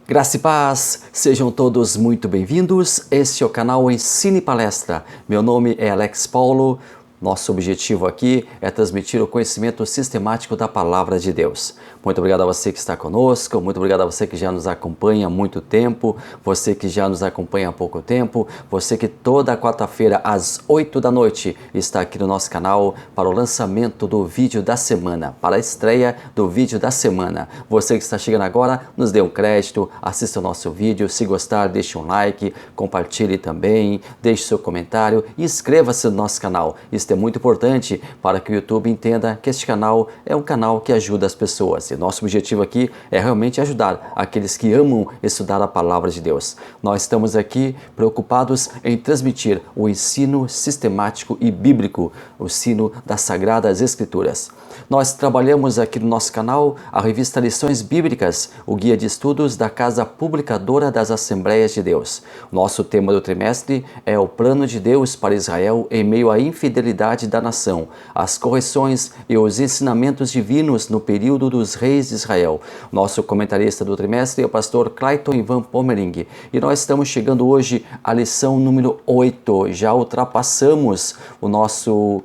Graça e paz, sejam todos muito bem-vindos. Este é o canal Ensine Palestra. Meu nome é Alex Paulo. Nosso objetivo aqui é transmitir o conhecimento sistemático da Palavra de Deus. Muito obrigado a você que está conosco, muito obrigado a você que já nos acompanha há muito tempo, você que já nos acompanha há pouco tempo, você que toda quarta-feira às 8 da noite está aqui no nosso canal para o lançamento do vídeo da semana, para a estreia do vídeo da semana. Você que está chegando agora, nos dê um crédito, assista o nosso vídeo, se gostar, deixe um like, compartilhe também, deixe seu comentário e inscreva-se no nosso canal. Isso é muito importante para que o YouTube entenda que este canal é um canal que ajuda as pessoas. E nosso objetivo aqui é realmente ajudar aqueles que amam estudar a Palavra de Deus. Nós estamos aqui preocupados em transmitir o ensino sistemático e bíblico, o ensino das Sagradas Escrituras. Nós trabalhamos aqui no nosso canal a revista Lições Bíblicas, o guia de estudos da Casa Publicadora das Assembleias de Deus. Nosso tema do trimestre é o plano de Deus para Israel em meio à infidelidade da nação, as correções e os ensinamentos divinos no período dos reis de Israel. Nosso comentarista do trimestre é o pastor Clayton Ivan Pomerling e nós estamos chegando hoje à lição número 8. Já ultrapassamos o nosso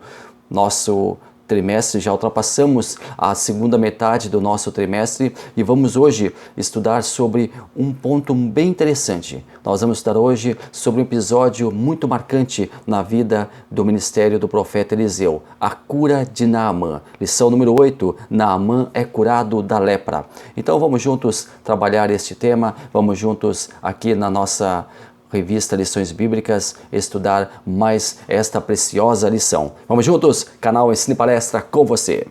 trimestre, já ultrapassamos a segunda metade do nosso trimestre e vamos hoje estudar sobre um ponto bem interessante. Nós vamos estudar hoje sobre um episódio muito marcante na vida do ministério do profeta Eliseu, a cura de Naamã. Lição número 8, Naamã é curado da lepra. Então vamos juntos trabalhar este tema, vamos juntos aqui na nossa revista Lições Bíblicas, estudar mais esta preciosa lição. Vamos juntos? Canal Ensine Palestra com você.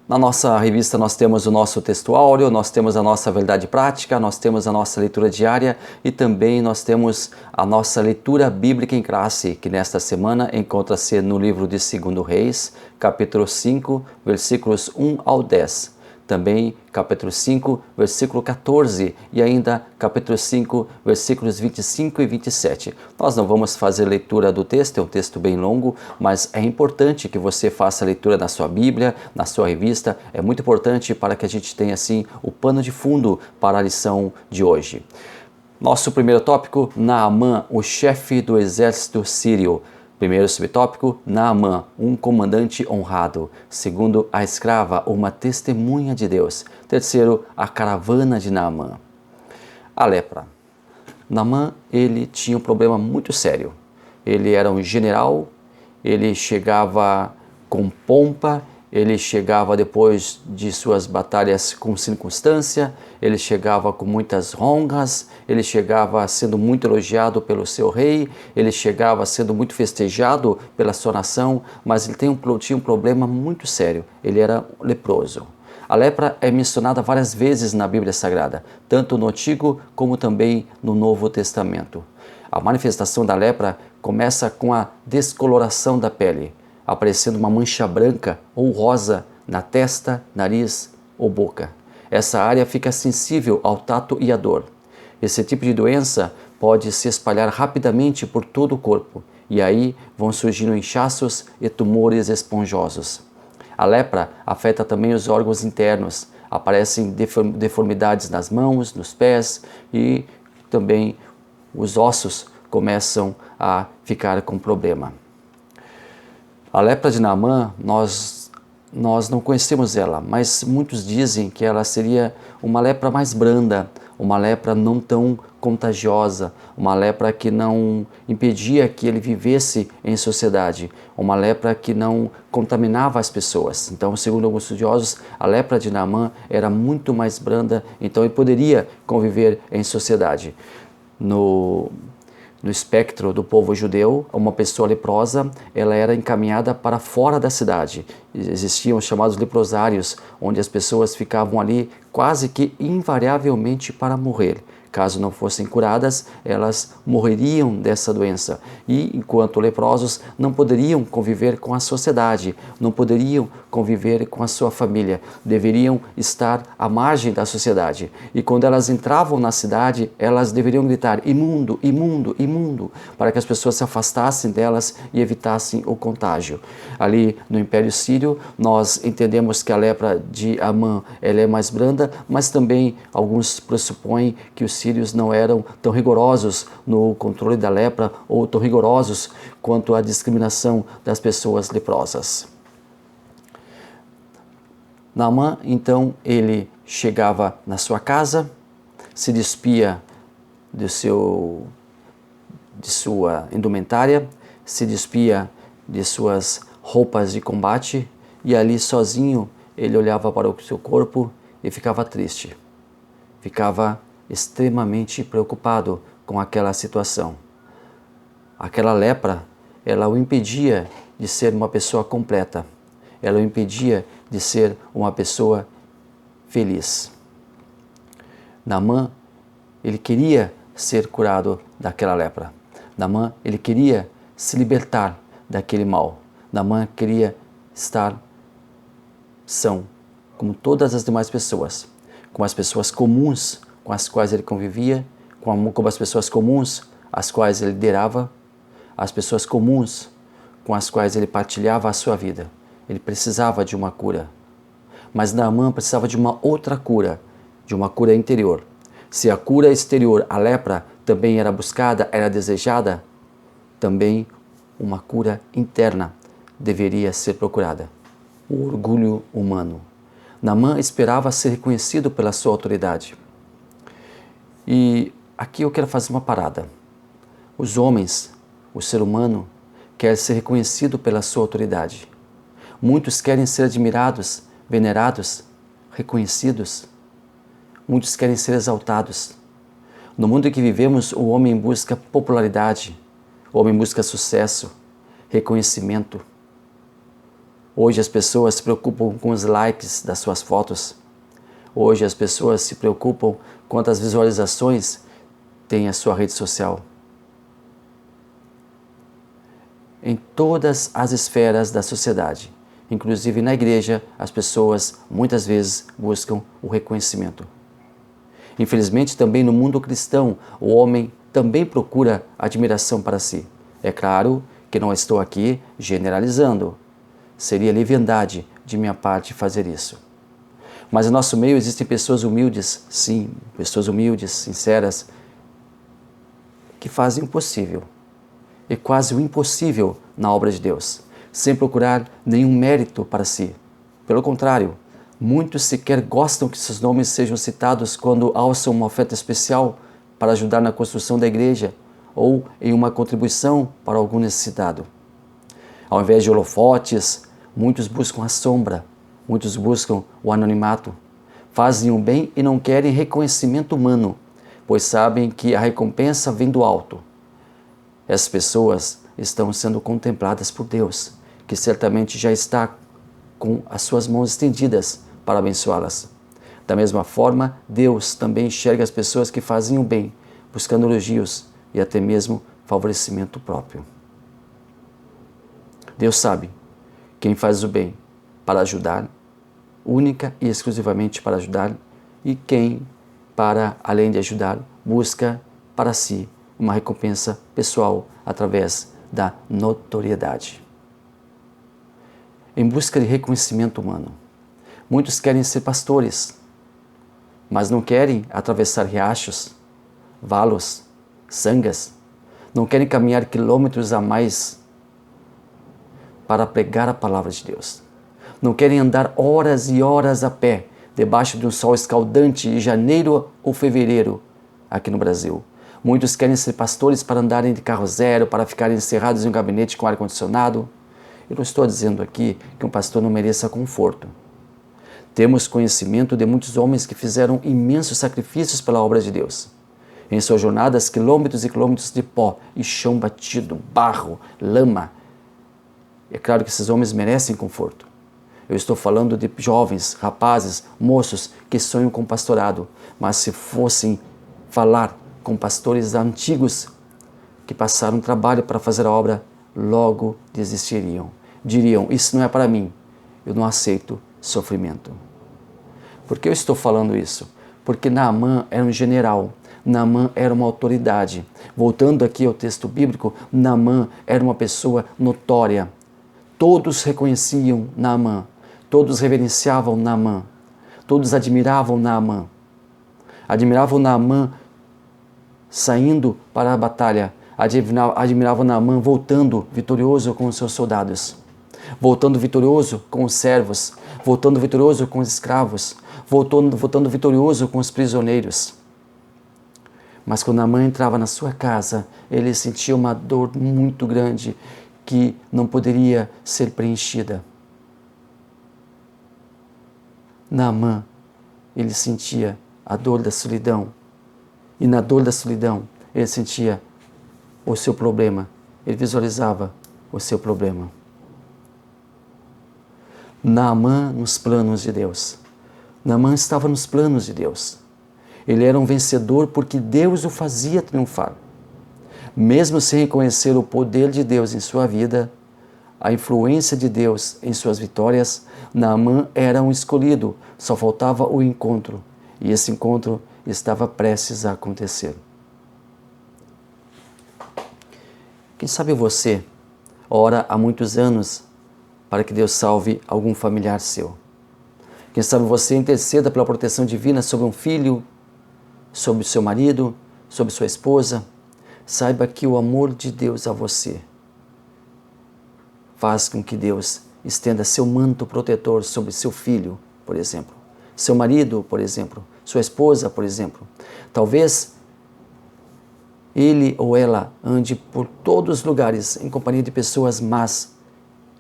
Na nossa revista nós temos o nosso texto áureo, nós temos a nossa verdade prática, nós temos a nossa leitura diária e também nós temos a nossa leitura bíblica em classe, que nesta semana encontra-se no livro de 2 Reis, capítulo 5, versículos 1 ao 10. Também capítulo 5, versículo 14 e ainda capítulo 5, versículos 25 e 27. Nós não vamos fazer leitura do texto, é um texto bem longo, mas é importante que você faça a leitura na sua Bíblia, na sua revista. É muito importante para que a gente tenha assim o pano de fundo para a lição de hoje. Nosso primeiro tópico, Naamã, o chefe do exército sírio. Primeiro subtópico, Naamã, um comandante honrado. Segundo, a escrava, uma testemunha de Deus. Terceiro, a caravana de Naamã. A lepra. Naamã, ele tinha um problema muito sério. Ele era um general, ele chegava com pompa, ele chegava depois de suas batalhas com circunstância, ele chegava com muitas honras, ele chegava sendo muito elogiado pelo seu rei, ele chegava sendo muito festejado pela sua nação, mas ele tinha um problema muito sério, ele era leproso. A lepra é mencionada várias vezes na Bíblia Sagrada, tanto no Antigo como também no Novo Testamento. A manifestação da lepra começa com a descoloração da pele, aparecendo uma mancha branca ou rosa na testa, nariz ou boca. Essa área fica sensível ao tato e à dor. Esse tipo de doença pode se espalhar rapidamente por todo o corpo, e aí vão surgindo inchaços e tumores esponjosos. A lepra afeta também os órgãos internos, aparecem deformidades nas mãos, nos pés e também os ossos começam a ficar com problema. A lepra de Naamã, nós não conhecemos ela, mas muitos dizem que ela seria uma lepra mais branda, uma lepra não tão contagiosa, uma lepra que não impedia que ele vivesse em sociedade, uma lepra que não contaminava as pessoas. Então, segundo alguns estudiosos, a lepra de Naamã era muito mais branda, então ele poderia conviver em sociedade. No espectro do povo judeu, uma pessoa leprosa, ela era encaminhada para fora da cidade. Existiam os chamados leprosários, onde as pessoas ficavam ali quase que invariavelmente para morrer. Caso não fossem curadas, elas morreriam dessa doença. E, enquanto leprosos, não poderiam conviver com a sociedade, não poderiam conviver com a sua família, deveriam estar à margem da sociedade. E quando elas entravam na cidade, elas deveriam gritar: imundo, imundo, imundo, para que as pessoas se afastassem delas e evitassem o contágio. Ali no Império Sírio, nós entendemos que a lepra de Amã ela é mais branda, mas também alguns pressupõem que os sírios não eram tão rigorosos no controle da lepra ou tão rigorosos quanto à discriminação das pessoas leprosas. Naamã, então, ele chegava na sua casa, se despia de sua indumentária, se despia de suas roupas de combate e ali sozinho ele olhava para o seu corpo e ficava triste. Ficava extremamente preocupado com aquela situação. Aquela lepra, ela o impedia de ser uma pessoa completa. Ela o impedia de ser uma pessoa feliz. Naamã, ele queria ser curado daquela lepra. Naamã, ele queria se libertar daquele mal. Naamã queria estar são, como todas as demais pessoas, como as pessoas comuns com as quais ele convivia, como as pessoas comuns as quais ele liderava, as pessoas comuns com as quais ele partilhava a sua vida. Ele precisava de uma cura. Mas Naamã precisava de uma outra cura, de uma cura interior. Se a cura exterior, a lepra, também era buscada, era desejada, também uma cura interna deveria ser procurada. O orgulho humano. Naamã esperava ser reconhecido pela sua autoridade. E aqui eu quero fazer uma parada. Os homens, o ser humano, quer ser reconhecido pela sua autoridade. Muitos querem ser admirados, venerados, reconhecidos. Muitos querem ser exaltados. No mundo em que vivemos, o homem busca popularidade, o homem busca sucesso, reconhecimento. Hoje as pessoas se preocupam com os likes das suas fotos. Hoje as pessoas se preocupam quantas visualizações tem a sua rede social. Em todas as esferas da sociedade, inclusive na igreja, as pessoas muitas vezes buscam o reconhecimento. Infelizmente, também no mundo cristão, o homem também procura admiração para si. É claro que não estou aqui generalizando. Seria leviandade de minha parte fazer isso. Mas no nosso meio existem pessoas humildes, sim, pessoas humildes, sinceras, que fazem o possível e quase o impossível na obra de Deus, sem procurar nenhum mérito para si. Pelo contrário, muitos sequer gostam que seus nomes sejam citados quando alçam uma oferta especial para ajudar na construção da igreja ou em uma contribuição para algum necessitado. Ao invés de holofotes, muitos buscam a sombra, muitos buscam o anonimato, fazem o bem e não querem reconhecimento humano, pois sabem que a recompensa vem do alto. Essas pessoas estão sendo contempladas por Deus, que certamente já está com as suas mãos estendidas para abençoá-las. Da mesma forma, Deus também enxerga as pessoas que fazem o bem, buscando elogios e até mesmo favorecimento próprio. Deus sabe quem faz o bem para ajudar, única e exclusivamente para ajudar, e quem, para além de ajudar, busca para si uma recompensa pessoal através da notoriedade. Em busca de reconhecimento humano, muitos querem ser pastores, mas não querem atravessar riachos, valos, sangas, não querem caminhar quilômetros a mais para pregar a palavra de Deus. Não querem andar horas e horas a pé, debaixo de um sol escaldante em janeiro ou fevereiro, aqui no Brasil. Muitos querem ser pastores para andarem de carro zero, para ficarem encerrados em um gabinete com ar-condicionado. Eu não estou dizendo aqui que um pastor não mereça conforto. Temos conhecimento de muitos homens que fizeram imensos sacrifícios pela obra de Deus. Em suas jornadas, quilômetros e quilômetros de pó e chão batido, barro, lama. É claro que esses homens merecem conforto. Eu estou falando de jovens, rapazes, moços que sonham com pastorado, mas se fossem falar com pastores antigos que passaram trabalho para fazer a obra, logo desistiriam. Diriam, isso não é para mim, eu não aceito sofrimento. Por que eu estou falando isso? Porque Naamã era um general, Naamã era uma autoridade. Voltando aqui ao texto bíblico, Naamã era uma pessoa notória. Todos reconheciam Naamã, todos reverenciavam Naamã, todos admiravam Naamã. Admiravam Naamã saindo para a batalha, admiravam Naamã voltando vitorioso com os seus soldados, voltando vitorioso com os servos, voltando vitorioso com os escravos, voltando vitorioso com os prisioneiros. Mas quando Naamã entrava na sua casa, ele sentia uma dor muito grande que não poderia ser preenchida. Naamã, ele sentia a dor da solidão. E na dor da solidão, ele sentia o seu problema. Ele visualizava o seu problema. Naamã nos planos de Deus. Naamã estava nos planos de Deus. Ele era um vencedor porque Deus o fazia triunfar. Mesmo sem reconhecer o poder de Deus em sua vida, a influência de Deus em suas vitórias, Naamã era um escolhido, só faltava o encontro. E esse encontro estava prestes a acontecer. Quem sabe você ora há muitos anos para que Deus salve algum familiar seu. Quem sabe você interceda pela proteção divina sobre um filho, sobre seu marido, sobre sua esposa. Saiba que o amor de Deus a você faz com que Deus estenda seu manto protetor sobre seu filho, por exemplo, seu marido, por exemplo, sua esposa, por exemplo. Talvez ele ou ela ande por todos os lugares em companhia de pessoas más,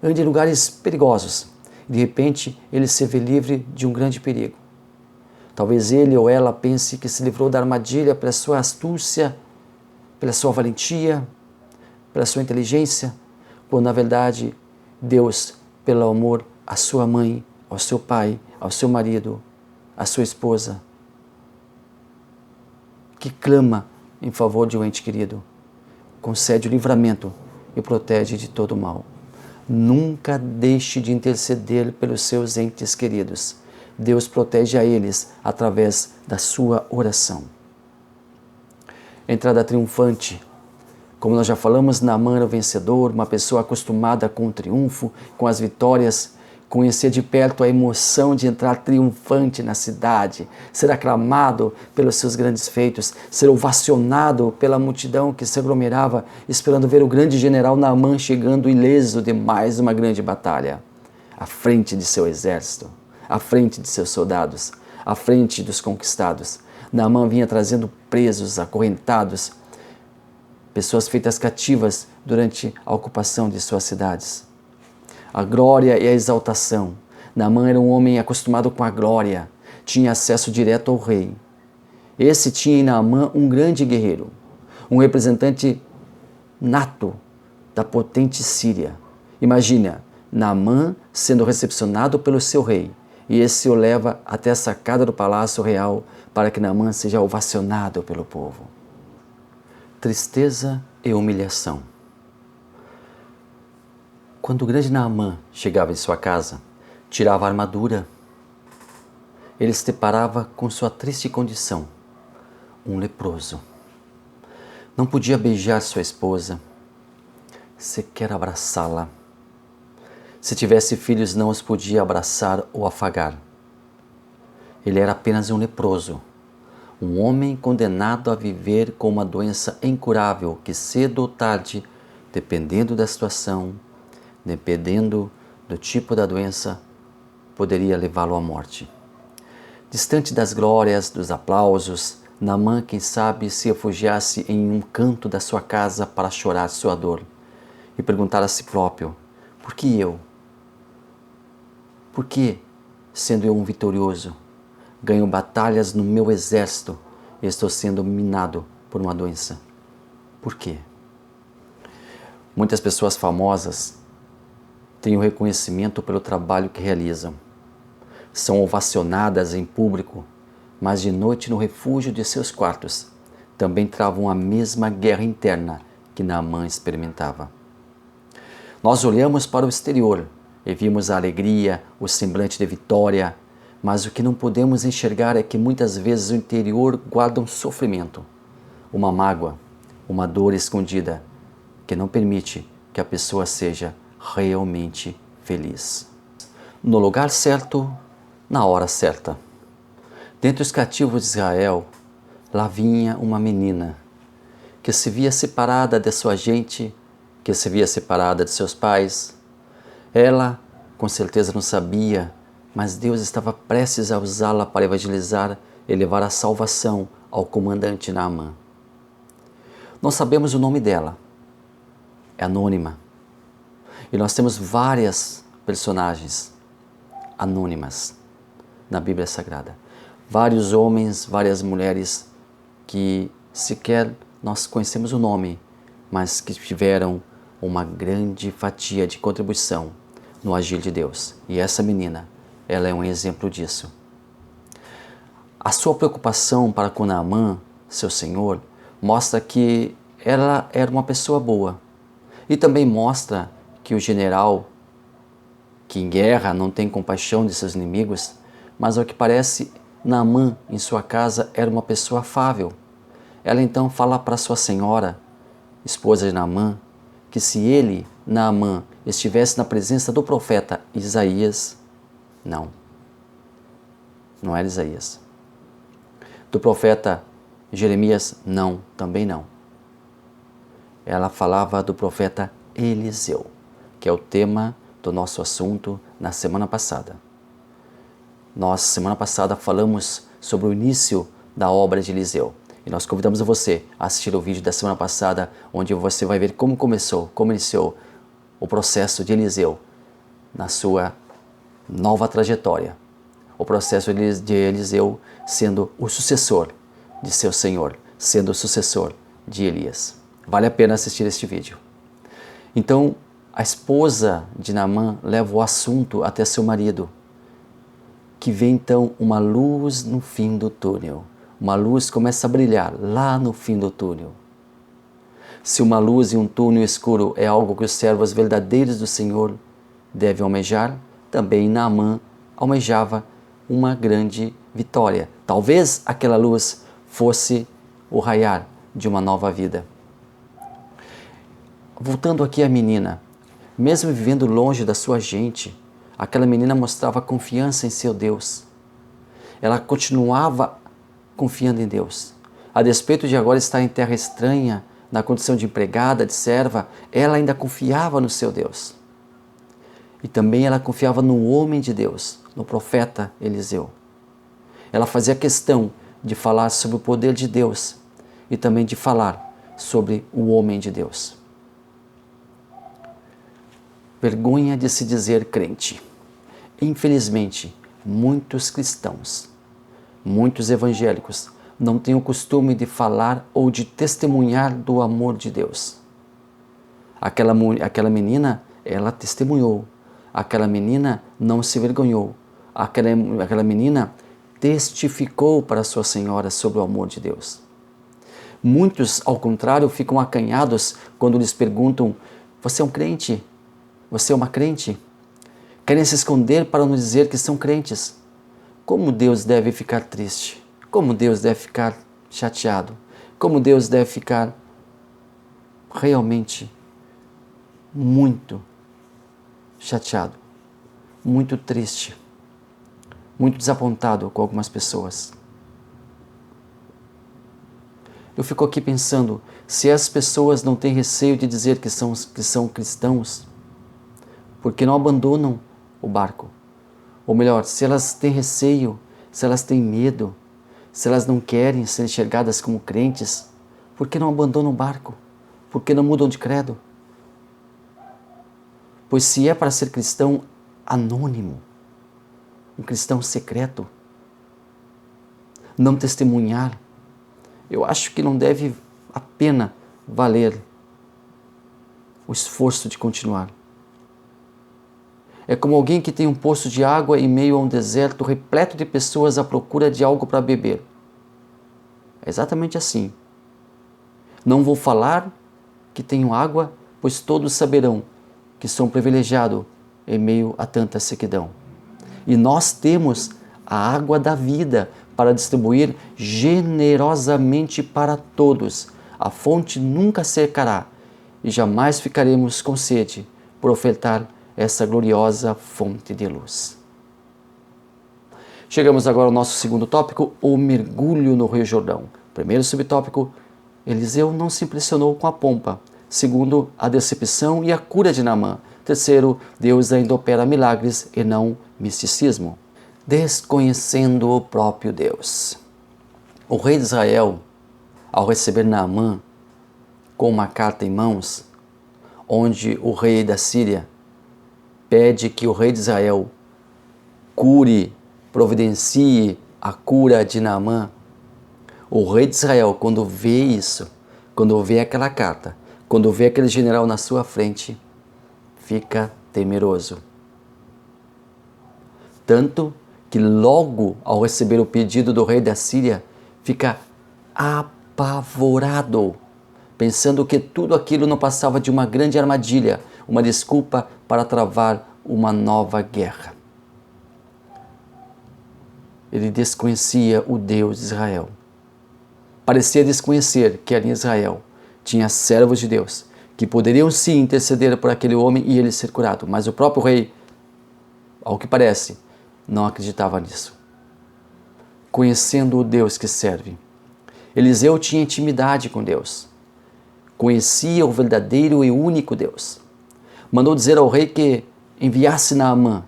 ande em lugares perigosos. De repente, ele se vê livre de um grande perigo. Talvez ele ou ela pense que se livrou da armadilha pela sua astúcia, pela sua valentia, pela sua inteligência, quando na verdade Deus, pelo amor à sua mãe, ao seu pai, ao seu marido, à sua esposa, que clama em favor de um ente querido, concede o livramento e protege de todo o mal. Nunca deixe de interceder pelos seus entes queridos. Deus protege a eles através da sua oração. Entrada triunfante. Como nós já falamos, Naamã era o vencedor, uma pessoa acostumada com o triunfo, com as vitórias, conhecer de perto a emoção de entrar triunfante na cidade, ser aclamado pelos seus grandes feitos, ser ovacionado pela multidão que se aglomerava, esperando ver o grande general Naamã chegando ileso de mais uma grande batalha, à frente de seu exército, à frente de seus soldados, à frente dos conquistados. Naamã vinha trazendo presos, acorrentados, pessoas feitas cativas durante a ocupação de suas cidades. A glória e a exaltação. Naamã era um homem acostumado com a glória, tinha acesso direto ao rei. Esse tinha em Naamã um grande guerreiro, um representante nato da potente Síria. Imagina, Naamã sendo recepcionado pelo seu rei, e esse o leva até a sacada do palácio real para que Naamã seja ovacionado pelo povo. Tristeza e humilhação. Quando o grande Naamã chegava em sua casa, tirava a armadura, ele se deparava com sua triste condição, um leproso. Não podia beijar sua esposa, sequer abraçá-la. Se tivesse filhos, não os podia abraçar ou afagar. Ele era apenas um leproso, um homem condenado a viver com uma doença incurável que cedo ou tarde, dependendo da situação, dependendo do tipo da doença, poderia levá-lo à morte. Distante das glórias, dos aplausos, Naamã, quem sabe, se refugiasse em um canto da sua casa para chorar sua dor e perguntar a si próprio: por que eu? Por que, sendo eu um vitorioso, ganho batalhas no meu exército e estou sendo minado por uma doença? Por quê? Muitas pessoas famosas têm o reconhecimento pelo trabalho que realizam. São ovacionadas em público, mas de noite no refúgio de seus quartos também travam a mesma guerra interna que Naamã experimentava. Nós olhamos para o exterior e vimos a alegria, o semblante de vitória, mas o que não podemos enxergar é que muitas vezes o interior guarda um sofrimento, uma mágoa, uma dor escondida, que não permite que a pessoa seja realmente feliz. No lugar certo, na hora certa. Dentre os cativos de Israel, lá vinha uma menina que se via separada de sua gente, que se via separada de seus pais. Ela, com certeza, não sabia, mas Deus estava prestes a usá-la para evangelizar e levar a salvação ao comandante Naamã. Nós sabemos o nome dela, é anônima. E nós temos várias personagens anônimas na Bíblia Sagrada. Vários homens, várias mulheres que sequer nós conhecemos o nome, mas que tiveram uma grande fatia de contribuição no agir de Deus. E essa menina, ela é um exemplo disso. A sua preocupação para com Naamã, seu senhor, mostra que ela era uma pessoa boa. E também mostra que o general, que em guerra não tem compaixão de seus inimigos, mas ao que parece, Naamã, em sua casa, era uma pessoa afável. Ela então fala para sua senhora, esposa de Naamã, que se ele, Naamã, estivesse na presença do profeta Isaías, não era Isaías. Do profeta Jeremias, não, também não. Ela falava do profeta Eliseu, que é o tema do nosso assunto na semana passada. Nós, semana passada, falamos sobre o início da obra de Eliseu. E nós convidamos você a assistir o vídeo da semana passada, onde você vai ver como iniciou o processo de Eliseu na sua nova trajetória. O processo de Eliseu sendo o sucessor de seu Senhor, sendo o sucessor de Elias. Vale a pena assistir este vídeo. Então, a esposa de Naamã leva o assunto até seu marido, que vê então uma luz no fim do túnel. Uma luz começa a brilhar lá no fim do túnel. Se uma luz em um túnel escuro é algo que os servos verdadeiros do Senhor devem almejar, também Naamã almejava uma grande vitória. Talvez aquela luz fosse o raiar de uma nova vida. Voltando aqui à menina, mesmo vivendo longe da sua gente, aquela menina mostrava confiança em seu Deus. Ela continuava confiando em Deus. A despeito de agora estar em terra estranha, na condição de empregada, de serva, ela ainda confiava no seu Deus. E também ela confiava no homem de Deus, no profeta Eliseu. Ela fazia questão de falar sobre o poder de Deus e também de falar sobre o homem de Deus. Vergonha de se dizer crente. Infelizmente, muitos cristãos, muitos evangélicos não têm o costume de falar ou de testemunhar do amor de Deus. Aquela menina, ela testemunhou. Aquela menina não se vergonhou. Aquela menina testificou para sua senhora sobre o amor de Deus. Muitos, ao contrário, ficam acanhados quando lhes perguntam: você é um crente? Você é uma crente? Querem se esconder para não dizer que são crentes. Como Deus deve ficar triste? Como Deus deve ficar chateado? Como Deus deve ficar realmente muito chateado, muito triste, muito desapontado com algumas pessoas. Eu fico aqui pensando, se as pessoas não têm receio de dizer que são cristãos, por que não abandonam o barco? Ou melhor, se elas têm receio, se elas têm medo, se elas não querem ser enxergadas como crentes, por que não abandonam o barco? Por que não mudam de credo? Pois se é para ser cristão anônimo, um cristão secreto, não testemunhar, eu acho que não deve a pena valer o esforço de continuar. É como alguém que tem um poço de água em meio a um deserto repleto de pessoas à procura de algo para beber. É exatamente assim Não vou falar que tenho água, pois todos saberão que sou um privilegiado em meio a tanta sequidão. E nós temos a água da vida para distribuir generosamente para todos. A fonte nunca secará e jamais ficaremos com sede por ofertar essa gloriosa fonte de luz. Chegamos agora ao nosso segundo tópico, o mergulho no Rio Jordão. Primeiro subtópico, Eliseu não se impressionou com a pompa. Segundo, a decepção e a cura de Naamã. Terceiro, Deus ainda opera milagres e não misticismo. Desconhecendo o próprio Deus. O rei de Israel, ao receber Naamã com uma carta em mãos, onde o rei da Síria pede que o rei de Israel cure, providencie a cura de Naamã, o rei de Israel, quando vê isso, quando vê aquela carta, quando vê aquele general na sua frente, fica temeroso. Tanto que logo ao receber o pedido do rei da Síria, fica apavorado, pensando que tudo aquilo não passava de uma grande armadilha, uma desculpa para travar uma nova guerra. Ele desconhecia o Deus de Israel. Parecia desconhecer que ali em Israel tinha servos de Deus, que poderiam sim interceder por aquele homem e ele ser curado. Mas o próprio rei, ao que parece, não acreditava nisso. Conhecendo o Deus que serve, Eliseu tinha intimidade com Deus. Conhecia o verdadeiro e único Deus. Mandou dizer ao rei que enviasse Naamã.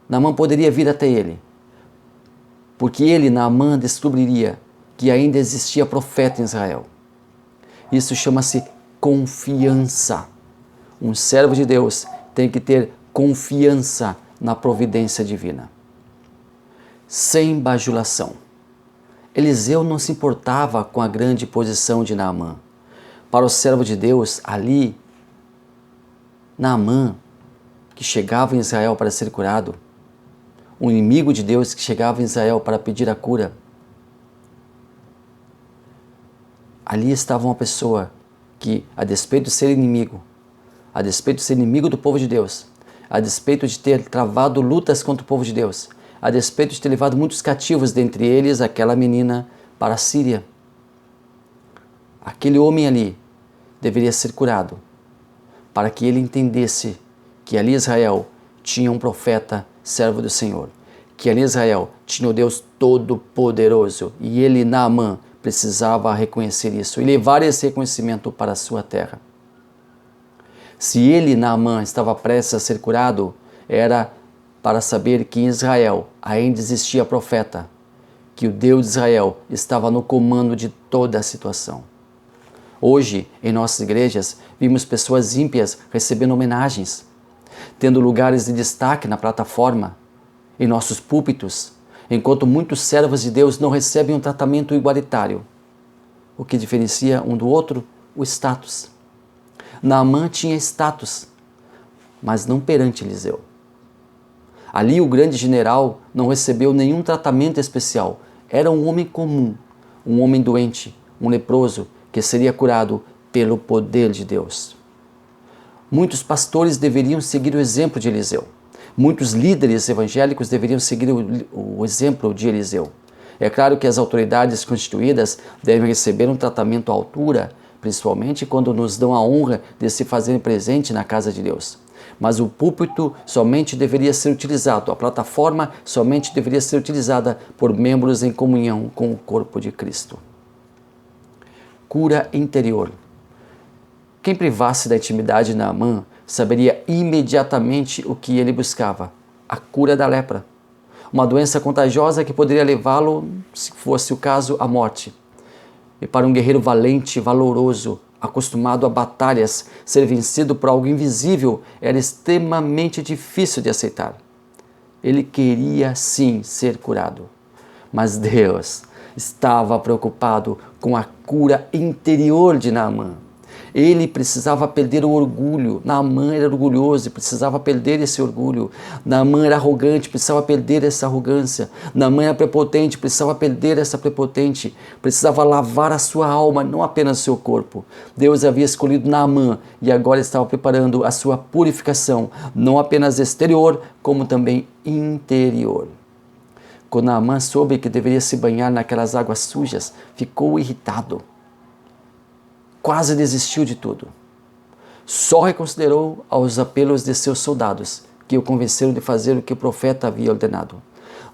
Naamã poderia vir até ele, porque ele, Naamã, descobriria que ainda existia profeta em Israel. Isso chama-se confiança. Um servo de Deus tem que ter confiança na providência divina. Sem bajulação. Eliseu não se importava com a grande posição de Naamã. Para o servo de Deus, ali, Naamã, que chegava em Israel para ser curado, um inimigo de Deus que chegava em Israel para pedir a cura, ali estava uma pessoa que, a despeito de ser inimigo, a despeito de ser inimigo do povo de Deus, a despeito de ter travado lutas contra o povo de Deus, a despeito de ter levado muitos cativos, dentre eles aquela menina, para a Síria. Aquele homem ali deveria ser curado, para que ele entendesse que ali Israel tinha um profeta, servo do Senhor, que ali Israel tinha o Deus Todo-Poderoso, e ele, Naamã, precisava reconhecer isso e levar esse reconhecimento para a sua terra. Se ele, Naamã, estava prestes a ser curado, era para saber que em Israel ainda existia profeta, que o Deus de Israel estava no comando de toda a situação. Hoje, em nossas igrejas, vimos pessoas ímpias recebendo homenagens, tendo lugares de destaque na plataforma, em nossos púlpitos, enquanto muitos servos de Deus não recebem um tratamento igualitário. O que diferencia um do outro? O status. Naamã tinha status, mas não perante Eliseu. Ali o grande general não recebeu nenhum tratamento especial. Era um homem comum, um homem doente, um leproso, que seria curado pelo poder de Deus. Muitos pastores deveriam seguir o exemplo de Eliseu. Muitos líderes evangélicos deveriam seguir o exemplo de Eliseu. É claro que as autoridades constituídas devem receber um tratamento à altura, principalmente quando nos dão a honra de se fazerem presente na casa de Deus. Mas o púlpito somente deveria ser utilizado, a plataforma somente deveria ser utilizada por membros em comunhão com o corpo de Cristo. Cura interior. Quem privasse da intimidade de Naamã saberia imediatamente o que ele buscava: a cura da lepra. Uma doença contagiosa que poderia levá-lo, se fosse o caso, à morte. E para um guerreiro valente, valoroso, acostumado a batalhas, ser vencido por algo invisível era extremamente difícil de aceitar. Ele queria sim ser curado, mas Deus estava preocupado com a cura interior de Naamã. Ele precisava perder o orgulho. Naamã era orgulhoso e precisava perder esse orgulho. Naamã era arrogante, precisava perder essa arrogância. Naamã era prepotente, precisava perder essa prepotente. Precisava lavar a sua alma, não apenas o seu corpo. Deus havia escolhido Naamã e agora estava preparando a sua purificação, não apenas exterior, como também interior. Quando Naamã soube que deveria se banhar naquelas águas sujas, ficou irritado. Quase desistiu de tudo. Só reconsiderou aos apelos de seus soldados, que o convenceram de fazer o que o profeta havia ordenado.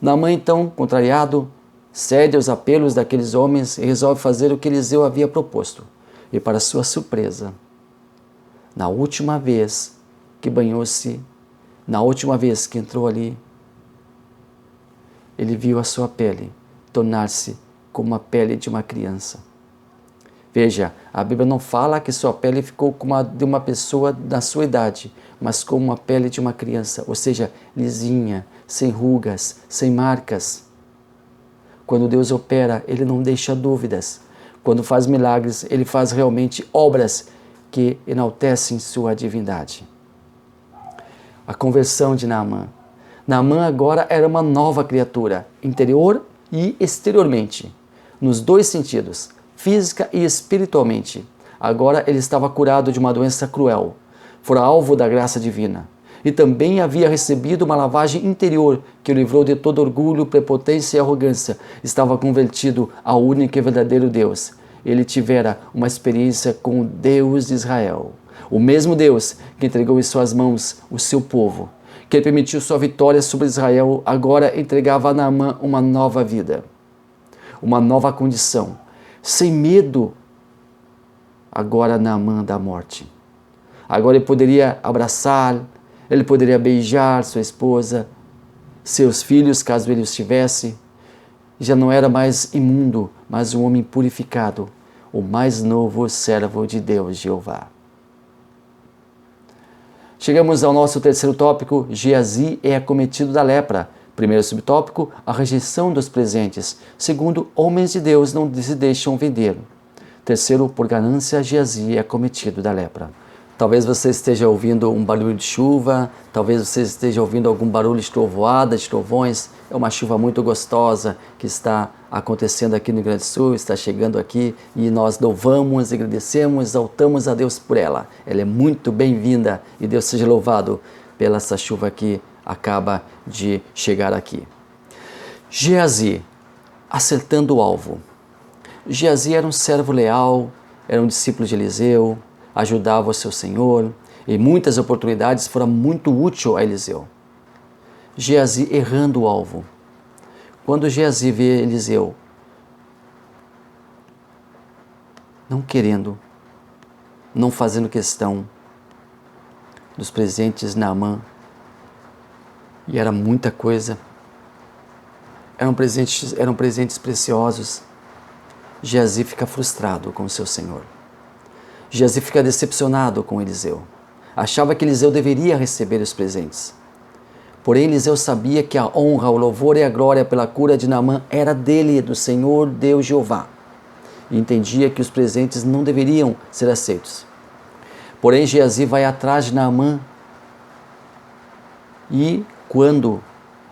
Naamã, então, contrariado, cede aos apelos daqueles homens e resolve fazer o que Eliseu havia proposto. E para sua surpresa, na última vez que banhou-se, na última vez que entrou ali, ele viu a sua pele tornar-se como a pele de uma criança. Veja, a Bíblia não fala que sua pele ficou como a de uma pessoa da sua idade, mas como a pele de uma criança, ou seja, lisinha, sem rugas, sem marcas. Quando Deus opera, Ele não deixa dúvidas. Quando faz milagres, Ele faz realmente obras que enaltecem sua divindade. A conversão de Naamã. Naamã agora era uma nova criatura, interior e exteriormente, nos dois sentidos, física e espiritualmente. Agora ele estava curado de uma doença cruel, fora alvo da graça divina. E também havia recebido uma lavagem interior que o livrou de todo orgulho, prepotência e arrogância. Estava convertido ao único e verdadeiro Deus. Ele tivera uma experiência com o Deus de Israel. O mesmo Deus que entregou em suas mãos o seu povo, que permitiu sua vitória sobre Israel, agora entregava a Naamã uma nova vida, uma nova condição, sem medo agora Naamã da morte. Agora ele poderia abraçar, ele poderia beijar sua esposa, seus filhos, caso ele os tivesse. Já não era mais imundo, mas um homem purificado, o mais novo servo de Deus, Jeová. Chegamos ao nosso terceiro tópico, Geazi é acometido da lepra. Primeiro subtópico, a rejeição dos presentes. Segundo, homens de Deus não se deixam vender. Terceiro, por ganância, Geazi é acometido da lepra. Talvez você esteja ouvindo um barulho de chuva, talvez você esteja ouvindo algum barulho de trovoada, de trovões. É uma chuva muito gostosa que está acontecendo aqui no Rio Grande do Sul, está chegando aqui e nós louvamos, agradecemos, exaltamos a Deus por ela. Ela é muito bem-vinda e Deus seja louvado pela essa chuva que acaba de chegar aqui. Geazi, acertando o alvo. Geazi era um servo leal, era um discípulo de Eliseu, ajudava o seu senhor, e muitas oportunidades foram muito úteis a Eliseu. Geazi errando o alvo. Quando Geazi vê Eliseu não querendo, não fazendo questão dos presentes Naamã, e era muita coisa, eram presentes preciosos, Geazi fica frustrado com o seu senhor. Geazi fica decepcionado com Eliseu. Achava que Eliseu deveria receber os presentes. Porém, Eliseu sabia que a honra, o louvor e a glória pela cura de Naamã era dele, do Senhor Deus Jeová. E entendia que os presentes não deveriam ser aceitos. Porém, Geazi vai atrás de Naamã e, quando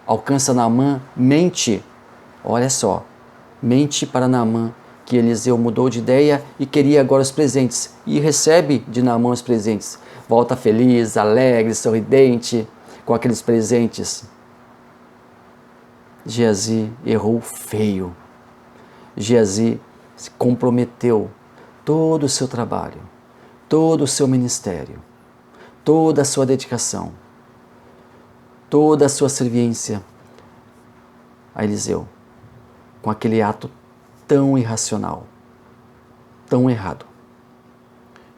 alcança Naamã, mente. Olha só, mente para Naamã que Eliseu mudou de ideia e queria agora os presentes. E recebe de Naamã os presentes. Volta feliz, alegre, sorridente com aqueles presentes. Geazi errou feio. Geazi se comprometeu todo o seu trabalho, todo o seu ministério, toda a sua dedicação, toda a sua serviência a Eliseu, com aquele ato tão irracional, tão errado.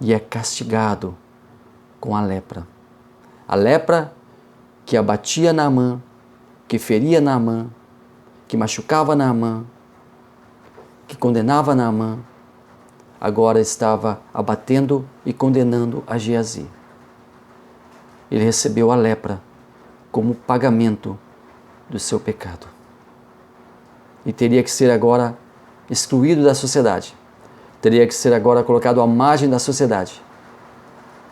E é castigado com a lepra. A lepra que abatia Naamã, que feria Naamã, que machucava Naamã, que condenava Naamã, agora estava abatendo e condenando a Geazi. Ele recebeu a lepra como pagamento do seu pecado. E teria que ser agora excluído da sociedade, teria que ser agora colocado à margem da sociedade,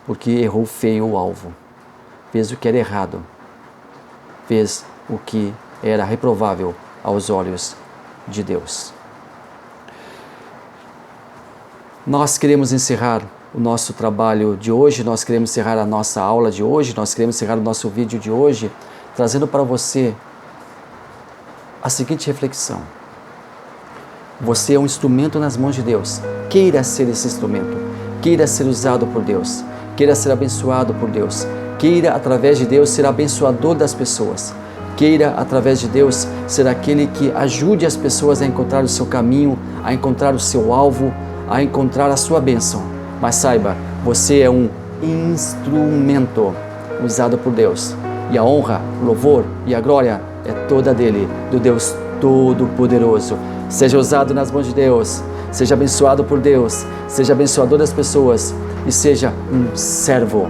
porque errou feio o alvo, fez o que era errado, fez o que era reprovável aos olhos de Deus. Nós queremos encerrar o nosso trabalho de hoje, nós queremos encerrar a nossa aula de hoje, nós queremos encerrar o nosso vídeo de hoje, trazendo para você a seguinte reflexão. Você é um instrumento nas mãos de Deus. Queira ser esse instrumento. Queira ser usado por Deus. Queira ser abençoado por Deus. Queira, através de Deus, ser abençoador das pessoas. Queira, através de Deus, ser aquele que ajude as pessoas a encontrar o seu caminho, a encontrar o seu alvo, a encontrar a sua bênção. Mas saiba, você é um instrumento usado por Deus. E a honra, o louvor e a glória é toda dele, do Deus Todo-Poderoso. Seja usado nas mãos de Deus, seja abençoado por Deus, seja abençoador das pessoas e seja um servo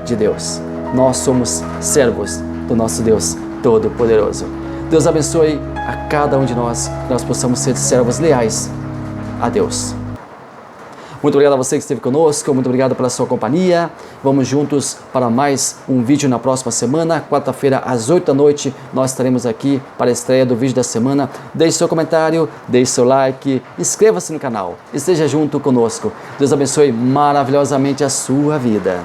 de Deus. Nós somos servos do nosso Deus Todo-Poderoso. Deus abençoe a cada um de nós, que nós possamos ser servos leais a Deus. Muito obrigado a você que esteve conosco, muito obrigado pela sua companhia. Vamos juntos para mais um vídeo na próxima semana, quarta-feira às 8 da noite, nós estaremos aqui para a estreia do vídeo da semana. Deixe seu comentário, deixe seu like, inscreva-se no canal, esteja junto conosco. Deus abençoe maravilhosamente a sua vida.